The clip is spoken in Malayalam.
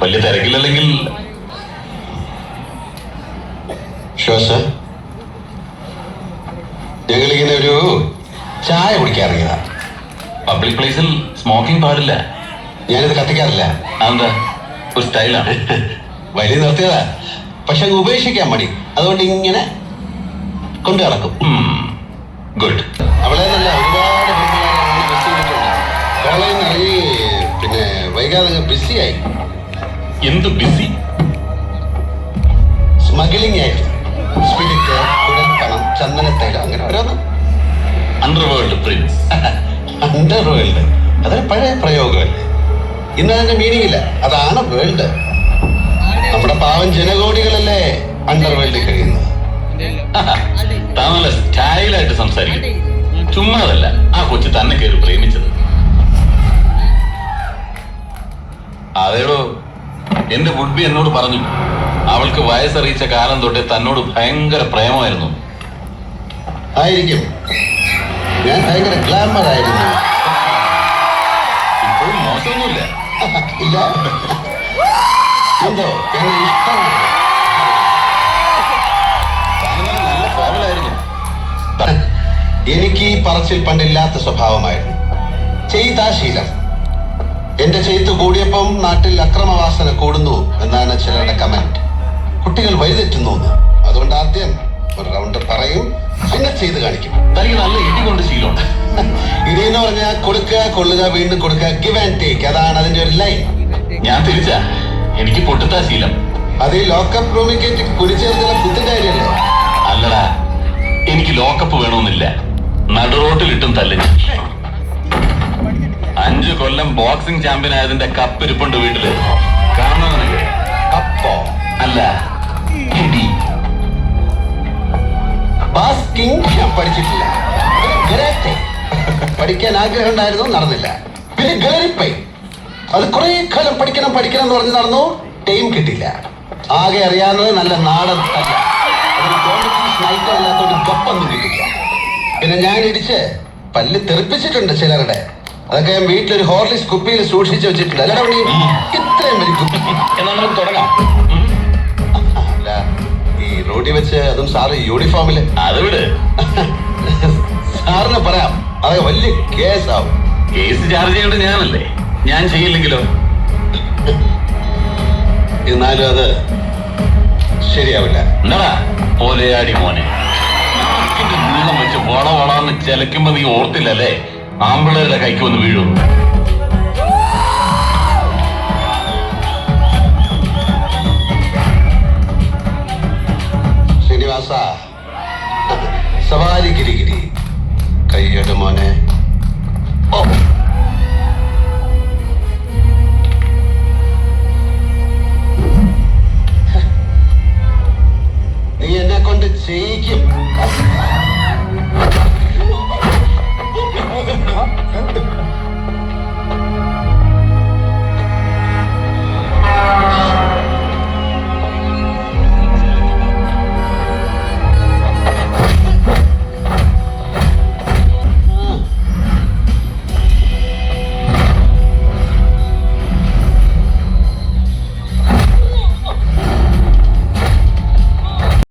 വലിയ തിരക്കില്ലല്ലെങ്കിൽ ഞങ്ങളിങ്ങനെ ഒരു ചായ കുടിക്കാറിയതാ. പബ്ലിക് പ്ലേസിൽ സ്മോക്കിംഗ് പാടില്ല. ഞാനിത് കത്തിക്കാറില്ല. അതെന്താ? ഒരു സ്റ്റൈലാണ്. വലിയ നിർത്തിയതാ, പക്ഷെ അങ്ങ് ഉപേക്ഷിക്കാൻ മടി. അതുകൊണ്ട് ഇങ്ങനെ കൊണ്ടു നടക്കും. ഗുഡ്. അവളെ നല്ല ഒരുപാട് കോളേജിൽ നിന്ന് ഇറങ്ങി പിന്നെ വൈകാതെ ബിസിയായി. എന്ത് ബിസി? സ്മഗ്ലിംഗ് ആയിരുന്നു. സ്പിരിറ്റ്, കുഴൽപ്പണം, ചന്ദനത്തൈലം, അങ്ങനെ ഓരോന്ന്. Underworld Prince. അണ്ടർവേൾഡ് അതൊരു പഴയ പ്രയോഗമല്ലേ? ഇന്ന് അതിന്റെ മീനിങ് ഇല്ല. അതാണ് വേൾഡ്. നമ്മുടെ പാവം ജനകോടികളല്ലേ അണ്ടർവേൾഡിൽ കഴിയുന്നത്. താൻ നല്ല സ്റ്റൈലായിട്ട് സംസാരിക്കും. ചുമ്മാതല്ല ആ കൊച്ചു തന്നെ കയറി പ്രേമിച്ചത്. അതേടോ, എന്റെ വുഡ്ബി എന്നോട് പറഞ്ഞു അവൾക്ക് വയസ്സറിയിച്ച കാലം തൊട്ടേ തന്നോട് ഭയങ്കര പ്രേമമായിരുന്നു. ആയിരിക്കും. ഞാൻ ഭയങ്കര ഗ്ലാമർ ആയിരുന്നു. ഇപ്പോഴും മോശമൊന്നുമില്ല. ഇല്ല, എന്തോ എന്നെ ഇഷ്ടമാണ്. നല്ല ഫോമിലായിരുന്നു. എനിക്ക് ഈ പറച്ചിൽ പണ്ടില്ലാത്ത സ്വഭാവമായിരുന്നു. ചെയ്താശീലം. എന്റെ ചെയ്ത്ത് കൂടിയപ്പം നാട്ടിൽ അക്രമവാസന കൂടുന്നു എന്നാണ് ചിലരുടെ കമന്റ്. കുട്ടികൾ വഴിതെറ്റുന്നു. അതുകൊണ്ട് ആദ്യം ഒരു റൗണ്ട് പറയും, പിന്നെ ചെയ്ത് കാണിക്കും. തനിക്ക് നല്ല ഇടി കൊണ്ട് ശീലമുണ്ട്. ഇടിയെന്ന് പറഞ്ഞാൽ കൊടുക്കുക, കൊള്ളുക, വീണ്ടും കൊടുക്കുക, ഗിവ് ആൻഡ് ടേക്ക്. അതാണ് അതിന്റെ ഒരു ലൈൻ. ഞാൻ തിരിച്ചാ. എനിക്ക് പൊട്ടുത്താ ശീലം. അത് ഈ ലോക്കപ്പ് റൂമിൽ കയറ്റി കുടിച്ചേർത്തുള്ള കുത്തിന്റെ കാര്യമല്ലേ? അല്ലടാ, എനിക്ക് ലോക്കപ്പ് വേണമെന്നില്ല. നടുറോട്ടിലിട്ടും തല്ലിഞ്ഞു. 5 കൊല്ലം ബോക്സിംഗ് ചാമ്പ്യൻ ആയതിന്റെ കപ്പ് ഇരിപ്പുണ്ട് വീട്ടില്. കാണണോ നിനക്ക്? കപ്പോ? അല്ല, ഇടി. ബാസ്കിംഗ് ഞാൻ പഠിച്ചിട്ടില്ല. ഗരാറ്റെ പഠിക്കാൻ ആഗ്രഹം ഉണ്ടായിരുന്നു, നടന്നില്ല. പിന്നെ ഗളരിപ്പൈ, അത് കുറെ കാലം പഠിക്കണം പഠിക്കണം എന്ന് പറഞ്ഞ് നടന്നു, ടൈം കിട്ടില്ല. ആകെ അറിയാവുന്നത് നല്ല നാടൻ അല്ല, അല്ലാത്തോണ്ട് കപ്പൊന്നും കിട്ടില്ല. പിന്നെ ഞാൻ ഇടിച്ച് പല്ല് തെറിപ്പിച്ചിട്ടുണ്ട് ചിലരുടെ. അതൊക്കെ ഞാൻ വീട്ടിലൊരു ഹോർലിക്സ് കുപ്പിയിൽ സൂക്ഷിച്ച് വെച്ചിട്ടുണ്ട്. അല്ലാതെ ഇത്രയും വലിയ കുപ്പി. എന്നാ നമുക്ക് തുടങ്ങാം. അല്ല, ഈ റോഡിൽ വെച്ച് അതും സാറ് യൂണിഫോമില്. അത് വിട്. സാറിന് പറയാം, അതൊക്കെ വലിയ കേസാവും. കേസ് ചാർജ് ചെയ്യേണ്ടത് ഞാനല്ലേ? ഞാൻ ചെയ്യില്ലെങ്കിലോ? എന്നാലും അത് ശരിയാവില്ല. എന്താടാ പോലെയാടി മോനെ? നീളം വെച്ച് വളവളാന്ന് ചെലക്കുമ്പോ നീ ഓർത്തില്ലല്ലേ ആമ്പിള്ളേരുടെ കൈക്ക് വന്ന് വീഴും.